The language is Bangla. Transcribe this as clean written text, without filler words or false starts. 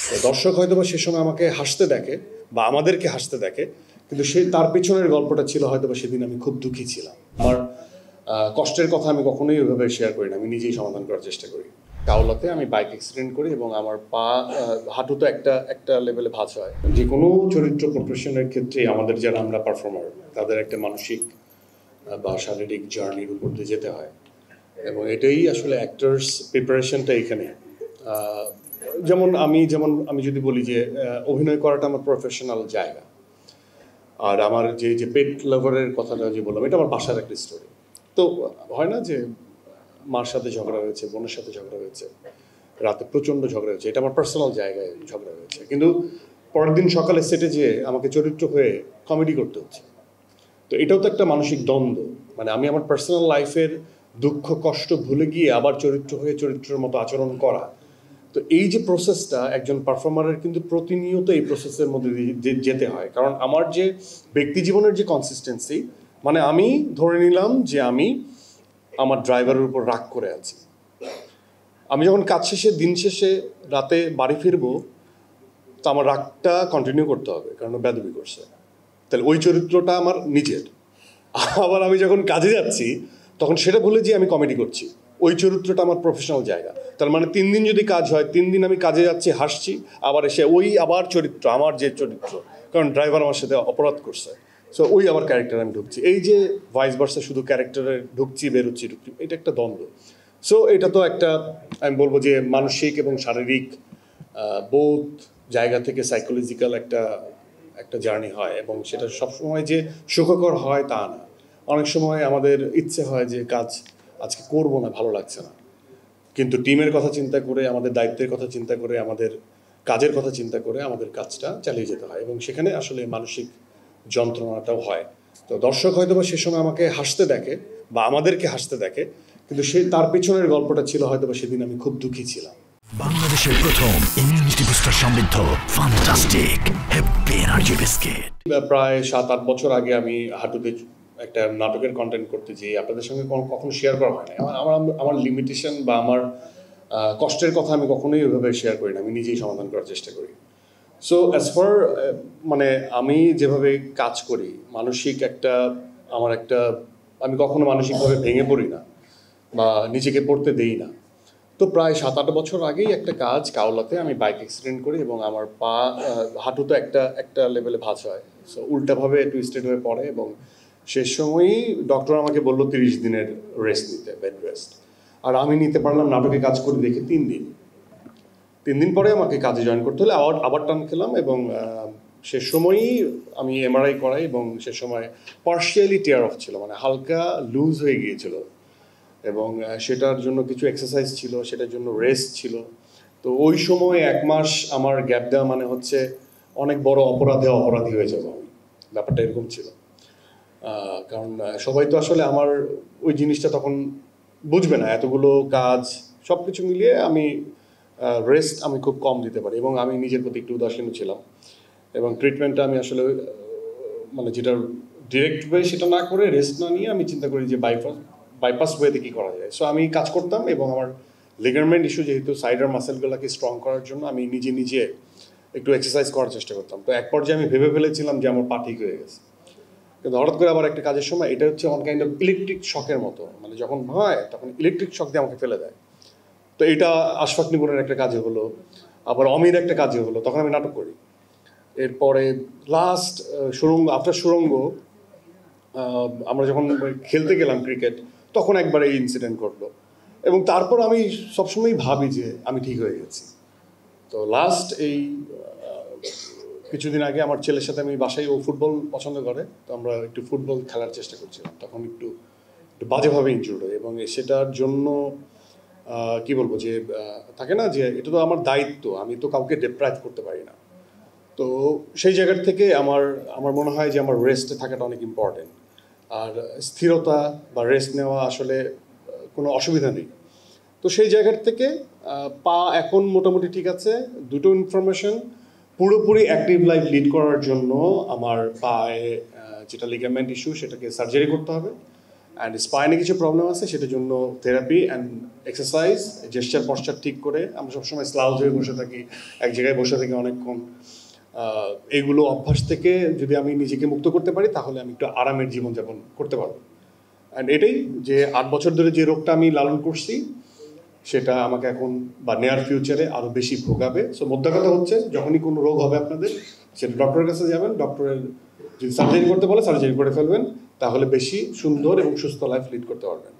তো দর্শক হয়তো বা সে সময় আমাকে হাসতে দেখে বা আমাদেরকে হাসতে দেখে, কিন্তু তার পেছনের গল্পটা ছিল হয়তো বা সেদিন আমি খুব দুঃখী ছিলাম। আমার কষ্টের কথা আমি কখনোই ওইভাবে শেয়ার করি না, আমি নিজেই সমাধান করার চেষ্টা করি। কাওলাতে আমি বাইক অ্যাক্সিডেন্ট করি এবং আমার পা হাঁটুতে একটা লেভেলে ভাঁজ হয়। যে কোনো চরিত্র প্রফেশনের ক্ষেত্রে আমাদের যারা আমরা পারফর্মার, তাদের একটা মানসিক বা শারীরিক জার্নির উপর দিয়ে যেতে হয়, এবং এটাই আসলে অ্যাক্টার্স প্রিপারেশনটা এখানে। যেমন আমি যদি বলি যে অভিনয় করাটা আমার প্রফেশনাল জায়গা, আর আমার যে পেট লাভারের কথাটা যে বললাম, এটা আমার বাসার একটা স্টোরি। তো হয় না যে মার সাথে ঝগড়া হয়েছে, বোনের সাথে ঝগড়া হয়েছে, রাতে প্রচণ্ড ঝগড়া হয়েছে, এটা আমার পার্সোনাল জায়গায় ঝগড়া হয়েছে, কিন্তু পরের দিন সকালে সেটে যেয়ে আমাকে চরিত্র হয়ে কমেডি করতে হচ্ছে। তো এটাও তো একটা মানসিক দ্বন্দ্ব, মানে আমি আমার পার্সোনাল লাইফের দুঃখ কষ্ট ভুলে গিয়ে আবার চরিত্র হয়ে চরিত্রের মতো আচরণ করা। তো এই যে প্রসেসটা একজন পারফর্মারের কিন্তু প্রতিনিয়ত এই প্রসেসের মধ্যে দিয়ে যেতে হয়, কারণ আমার যে ব্যক্তি জীবনের যে কনসিস্টেন্সি, মানে আমি ধরে নিলাম যে আমি আমার ড্রাইভারের উপর রাগ করে আছি, আমি যখন কাজ শেষে দিন শেষে রাতে বাড়ি ফিরবো, তো আমার রাগটা কন্টিনিউ করতে হবে, কারণ বেয়াদবি করছে। তাহলে ওই চরিত্রটা আমার নিজের। আবার আমি যখন কাজে যাচ্ছি তখন সেটা ভুলে যে আমি কমেডি করছি, ওই চরিত্রটা আমার প্রফেশনাল জায়গা। তার মানে 3 দিন যদি কাজ হয়, 3 দিন আমি কাজে যাচ্ছি হাসছি, আবার এসে ওই আবার চরিত্র, আমার যে চরিত্র, কারণ ড্রাইভার আমার সাথে অপরাধ করছে, সো ওই আবার ক্যারেক্টার আমি ঢুকছি। এই যে ভয়েস ভার্সা, শুধু ক্যারেক্টারে ঢুকছি ঢুকছি, এটা একটা দ্বন্দ্ব। সো এটা তো একটা, আমি বলবো যে মানসিক এবং শারীরিক বোধ জায়গা থেকে সাইকোলজিক্যাল একটা জার্নি হয়, এবং সেটা সবসময় যে সুখকর হয় তা না। অনেক সময় আমাদের ইচ্ছে হয় যে কাজ আজকে করবো না, ভালো লাগছে না, কিন্তু টিমের কথা চিন্তা করে, আমাদের দায়িত্বের কথা চিন্তা করে, আমাদের কাজের কথা চিন্তা করে আমাদের কাজটা চালিয়ে যেতে হয়, এবং সেখানে আসলে মানসিক যন্ত্রণাটাও হয়। তো দর্শক হয়তো বা সে সময় আমাকে হাসতে দেখে বা আমাদেরকে হাসতে দেখে, কিন্তু তার পেছনের গল্পটা ছিল হয়তো বা সেদিন আমি খুব দুঃখী ছিলাম। বাংলাদেশের প্রথম ইমিউনিটি বুস্টার সমৃদ্ধ ফ্যান্টাস্টিক হ্যাপি এনার্জি বিস্কিট। প্রায় 7-8 বছর আগে আমি হাঁটুতে একটা নাটকের কন্টেন্ট করতে যেয়ে আপনাদের সঙ্গে কখনো শেয়ার করা হয় না। আমার লিমিটেশন বা আমার কষ্টের কথা আমি কখনোই ওইভাবে শেয়ার করি না, আমি নিজেই সমাধান করার চেষ্টা করি। সো অ্যাজ ফার মানে আমি যেভাবে কাজ করি, মানসিক আমি কখনো মানসিকভাবে ভেঙে পড়ি না বা নিজেকে পড়তে দেই না। তো প্রায় 7-8 বছর আগেই একটা কাজ, কাওলাতে আমি বাইক অ্যাক্সিডেন্ট করি এবং আমার পা হাঁটুতে একটা লেভেলে ভাঁজ হয়, সো উল্টাভাবে টুইস্টেড হয়ে পড়ে, এবং শেষ সময়ই ডক্টর আমাকে বললো 30 দিনের রেস্ট নিতে, বেড রেস্ট। আর আমি নিতে পারলাম নাটকে কাজ করে দেখে 3 দিন পরে আমাকে কাজে জয়েন করতে হলে আবার টান খেলাম, এবং শেষ সময়ই আমি এমআরআই করাই, এবং সে সময় পার্শিয়ালি টিয়ার অফ ছিল, মানে হালকা লুজ হয়ে গিয়েছিল, এবং সেটার জন্য কিছু এক্সারসাইজ ছিল, সেটার জন্য রেস্ট ছিল। তো ওই সময় 1 মাস আমার গ্যাপ দেওয়া মানে হচ্ছে অনেক বড় অপরাধী হয়ে যাবো আমি, ব্যাপারটা এরকম ছিল। কারণ সবাই তো আসলে আমার ওই জিনিসটা তখন বুঝবে না, এতগুলো কাজ সব কিছু মিলিয়ে আমি রেস্ট আমি খুব কম দিতে পারি, এবং আমি নিজের প্রতি একটু উদাসীন ছিলাম, এবং ট্রিটমেন্টটা আমি আসলে মানে যেটা ডিরেক্ট ওয়ে সেটা না করে, রেস্ট না নিয়ে আমি চিন্তা করি যে বাইপাস ওয়েতে কী করা যায়। সো আমি কাজ করতাম, এবং আমার লিগারমেন্ট ইস্যু যেহেতু, সাইডার মাসেলগুলোকে স্ট্রং করার জন্য আমি নিজে একটু এক্সারসাইজ করার চেষ্টা করতাম। তো এক পর্যায়ে আমি ভেবে ফেলেছিলাম যে আমার পা ঠিক হয়ে গেছে, কিন্তু হঠাৎ করে আবার একটা কাজের সময় এটা হচ্ছে অন কাইন্ড অফ ইলেকট্রিক শকের মতো, মানে যখন হয় তখন ইলেকট্রিক শক দিয়ে আমাকে ফেলে দেয়। তো এটা আশফাক নিপুণের একটা কাজে হলো, আবার অমির একটা কাজে হলো, তখন আমি নাটক করি। এরপরে লাস্ট আফটার সুরঙ্গ আমরা যখন খেলতে গেলাম ক্রিকেট, তখন একবার এই ইনসিডেন্ট ঘটলো, এবং তারপর আমি সবসময়ই ভাবি যে আমি ঠিক হয়ে গেছি। তো লাস্ট এই কিছুদিন আগে আমার ছেলের সাথে আমি বাসায়, ও ফুটবল পছন্দ করে, তো আমরা একটু ফুটবল খেলার চেষ্টা করছিলাম, তখন একটু বাজেভাবে ইনজুর্ড হয়, এবং সেটার জন্য কি বলবো যে থাকে না যে এটা তো আমার দায়িত্ব, আমি তো কাউকে ডিপ্রাইভ করতে পারি না। তো সেই জায়গার থেকে আমার মনে হয় যে আমার রেস্টে থাকাটা অনেক ইম্পর্টেন্ট, আর স্থিরতা বা রেস্ট নেওয়া আসলে কোনো অসুবিধা নেই। তো সেই জায়গার থেকে পা এখন মোটামুটি ঠিক আছে। দুটো ইনফরমেশন, পুরোপুরি অ্যাক্টিভ লাইফ লিড করার জন্য আমার পায়ে যেটা লিগামেন্ট ইস্যু, সেটাকে সার্জারি করতে হবে, অ্যান্ড স্পাইনে কিছু প্রবলেম আছে, সেটার জন্য therapy and exercise, gesture posture ঠিক করে। আমরা সবসময় স্লাউজ হয়ে বসে থাকি, এক জায়গায় বসে থাকি অনেকক্ষণ। এইগুলো অভ্যাস থেকে যদি আমি নিজেকে মুক্ত করতে পারি, তাহলে আমি একটু আরামের জীবনযাপন করতে পারবো। অ্যান্ড এটাই যে 8 বছর ধরে যে রোগটা আমি লালন করছি, সেটা আমাকে এখন বা নিয়ার ফিউচারে আরও বেশি ভোগাবে। সো মোদ্দা কথা হচ্ছে, যখনই কোনো রোগ হবে আপনাদের, সেটা ডক্টরের কাছে যাবেন, ডক্টরের যদি সার্জারি করতে বলে সার্জারি করে ফেলবেন, তাহলে বেশি সুন্দর এবং সুস্থ লাইফ লিড করতে পারবেন।